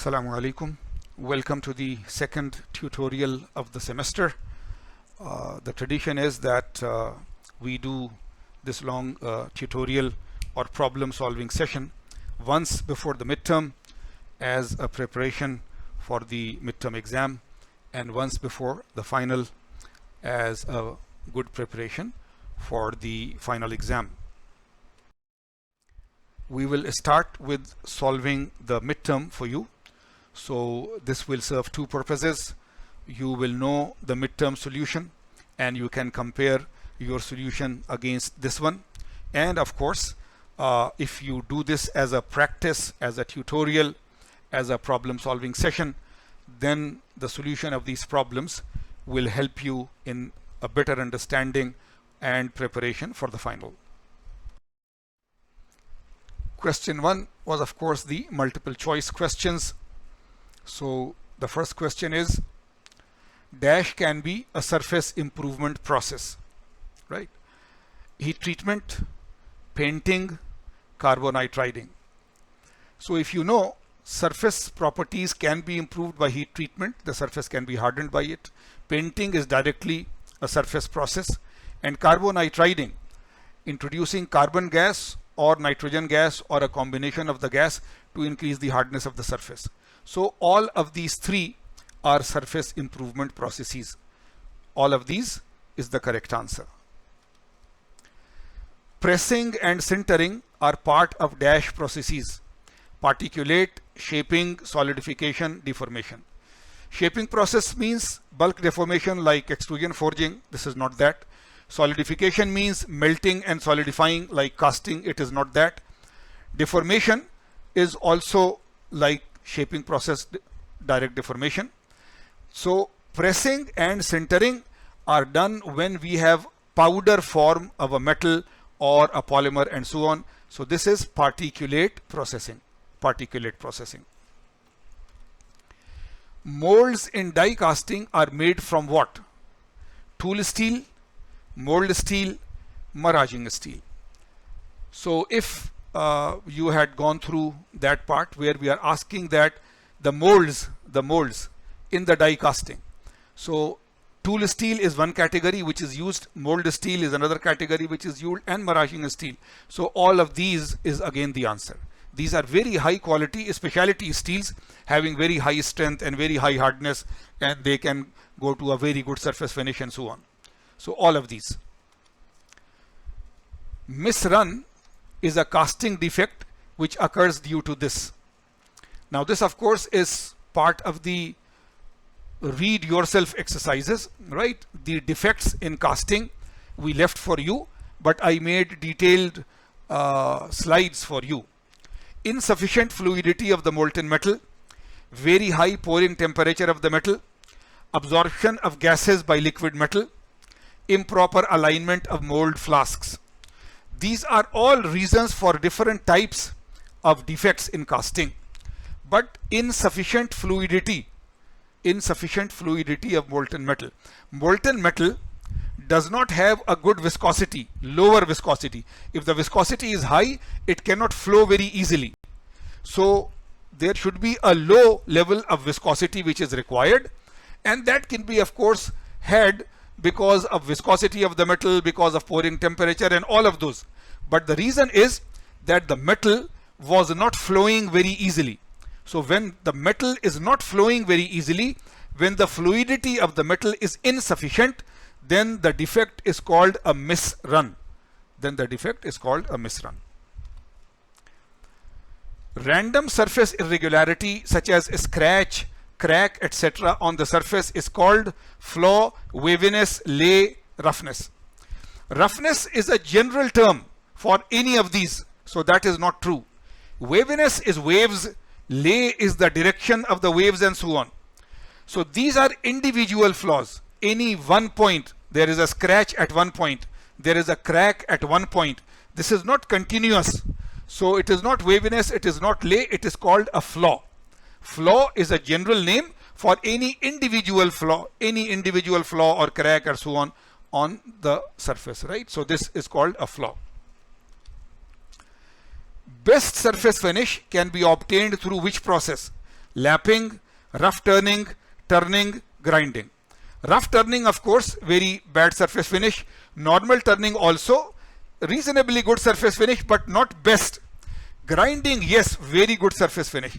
Assalamu alaikum. Welcome to the second tutorial of the semester. The tradition is that we do this long tutorial or problem solving session once before the midterm as a preparation for the midterm exam, and once before the final as a good preparation for the final exam. We will start with solving the midterm for you. So this will serve two purposes. You will know the midterm solution and you can compare your solution against this one. And of course, if you do this as a practice, as a tutorial, as a problem solving session, then the solution of these problems will help you in a better understanding and preparation for the final. Question 1 was of course the multiple choice questions. So the first question is, dash can be a surface improvement process, right? Heat treatment, painting, carbonitriding. So if you know surface properties can be improved by heat treatment, the surface can be hardened by it. Painting is directly a surface process, and carbonitriding, introducing carbon gas or nitrogen gas or a combination of the gas to increase the hardness of the surface. So all of these three are surface improvement processes. All of these is the correct answer. Pressing and sintering are part of dash processes: particulate, shaping, solidification, deformation. Shaping process means bulk deformation like extrusion forging. This is not that. Solidification means melting and solidifying like casting. It is not that. Deformation is also like shaping process, direct deformation. So pressing and sintering are done when we have powder form of a metal or a polymer and so on. So this is particulate processing. Particulate processing. Molds in die casting are made from what? Tool steel, mold steel, maraging steel. So if you had gone through that part where we are asking that the molds in the die casting. So tool steel is one category which is used, mold steel is another category which is used, and maraging steel. So all of these is again the answer. These are very high quality specialty steels having very high strength and very high hardness, and they can go to a very good surface finish and so on. So all of these. Misrun is a casting defect which occurs due to this. Now this of course is part of the read yourself exercises, right? The defects in casting we left for you, but I made detailed slides for you. Insufficient fluidity of the molten metal, very high pouring temperature of the metal, absorption of gases by liquid metal, improper alignment of mold flasks. These are all reasons for different types of defects in casting. But insufficient fluidity of molten metal. Molten metal does not have a good viscosity, lower viscosity. If the viscosity is high, it cannot flow very easily. So there should be a low level of viscosity which is required, and that can be of course had because of viscosity of the metal, because of pouring temperature and all of those. But the reason is that the metal was not flowing very easily. So when the metal is not flowing very easily, when the fluidity of the metal is insufficient, then the defect is called a misrun. Random surface irregularity such as scratch, crack, etc. on the surface is called flaw, waviness, lay, roughness. Roughness is a general term for any of these, so that is not true. Waviness is waves, lay is the direction of the waves and so on. So these are individual flaws. Any one point, there is a scratch at one point, there is a crack at one point. This is not continuous. So it is not waviness, it is not lay, it is called a flaw. Flaw is a general name for any individual flaw or crack or so on the surface, right? So this is called a flaw. Best surface finish can be obtained through which process? lapping, rough turning, turning, grinding. Rough turning, of course, very bad surface finish. Normal turning also reasonably good surface finish, but not best. Grinding, yes, very good surface finish.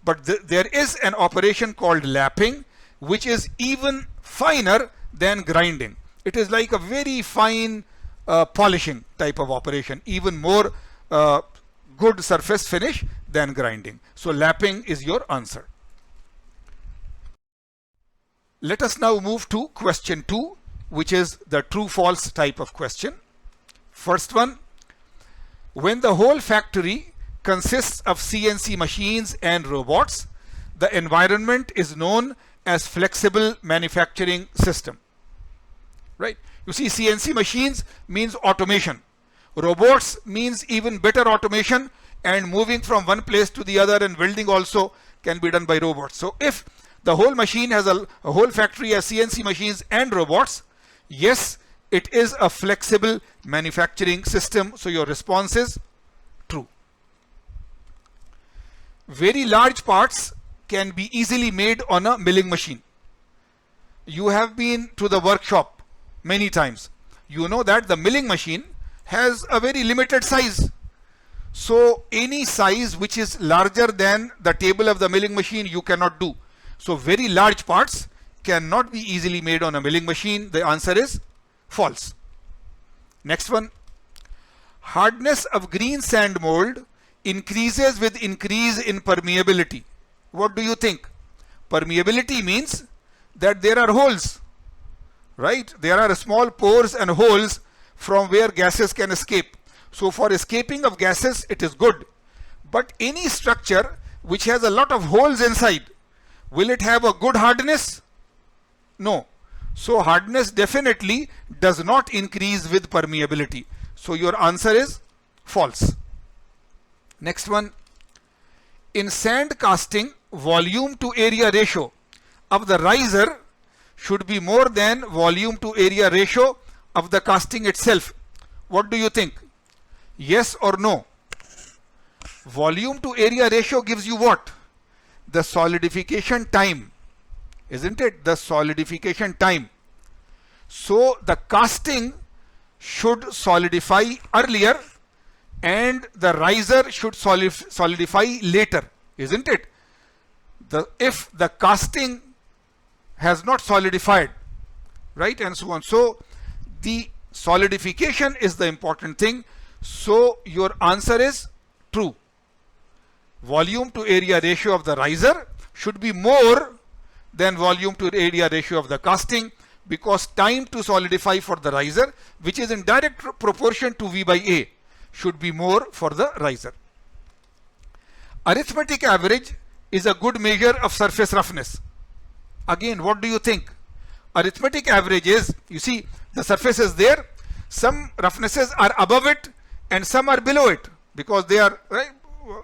But there is an operation called lapping, which is even finer than grinding. It is like a very fine polishing type of operation, even more good surface finish than grinding. So lapping is your answer. Let us now move to question 2, which is the true-false type of question. First one, when the whole factory consists of CNC machines and robots, the environment is known as flexible manufacturing system. Right? You see, CNC machines means automation. Robots means even better automation, and moving from one place to the other and welding also can be done by robots. So if the whole machine has a whole factory has CNC machines and robots, yes, it is a flexible manufacturing system. So your response is true. Very large parts can be easily made on a milling machine. You have been to the workshop many times. You know that the milling machine has a very limited size. So any size which is larger than the table of the milling machine you cannot do. So very large parts cannot be easily made on a milling machine. The answer is false. Next one. Hardness of green sand mold increases with increase in permeability. What do you think? Permeability means that there are holes, right? There are small pores and holes from where gases can escape. So for escaping of gases, it is good. But any structure which has a lot of holes inside, will it have a good hardness? No. So hardness definitely does not increase with permeability. So your answer is false. Next one. In sand casting, volume to area ratio of the riser should be more than volume to area ratio of the casting itself. What do you think? Yes or no? Volume to area ratio gives you what? The solidification time, isn't it? The solidification time. So the casting should solidify earlier and the riser should solidify later, isn't it? If the casting has not solidified, right, and so on. So the solidification is the important thing. So your answer is true. Volume to area ratio of the riser should be more than volume to area ratio of the casting, because time to solidify for the riser, which is in direct proportion to V by A, should be more for the riser. Arithmetic average is a good measure of surface roughness. Again, what do you think? Arithmetic average is, you see, the surface is there, some roughnesses are above it and some are below it because they are, right,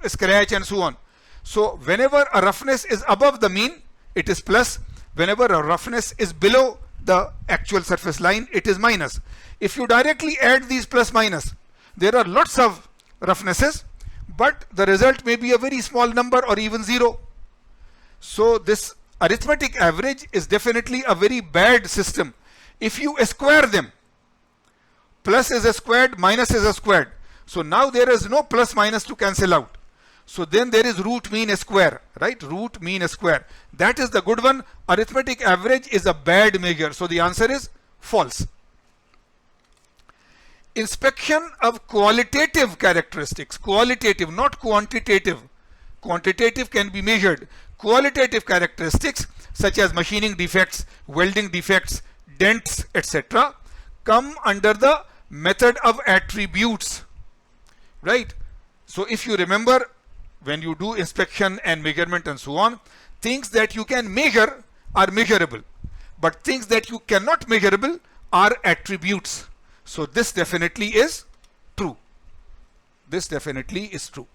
scratch and so on. So whenever a roughness is above the mean, it is plus. Whenever a roughness is below the actual surface line, it is minus. If you directly add these plus minus, there are lots of roughnesses, but the result may be a very small number or even zero. So this arithmetic average is definitely a very bad system. If you square them, plus is a squared, minus is a squared. So now there is no plus minus to cancel out. So then there is root mean square, right? Root mean square. That is the good one. Arithmetic average is a bad measure. So the answer is false. Inspection of qualitative characteristics. Qualitative, not quantitative. Quantitative can be measured. Qualitative characteristics such as machining defects, welding defects, dents, etc. come under the method of attributes, right? So if you remember, when you do inspection and measurement and so on, things that you can measure are measurable, but things that you cannot measurable are attributes. So this definitely is true. This definitely is true.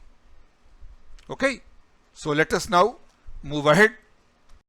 Okay, so let us now move ahead.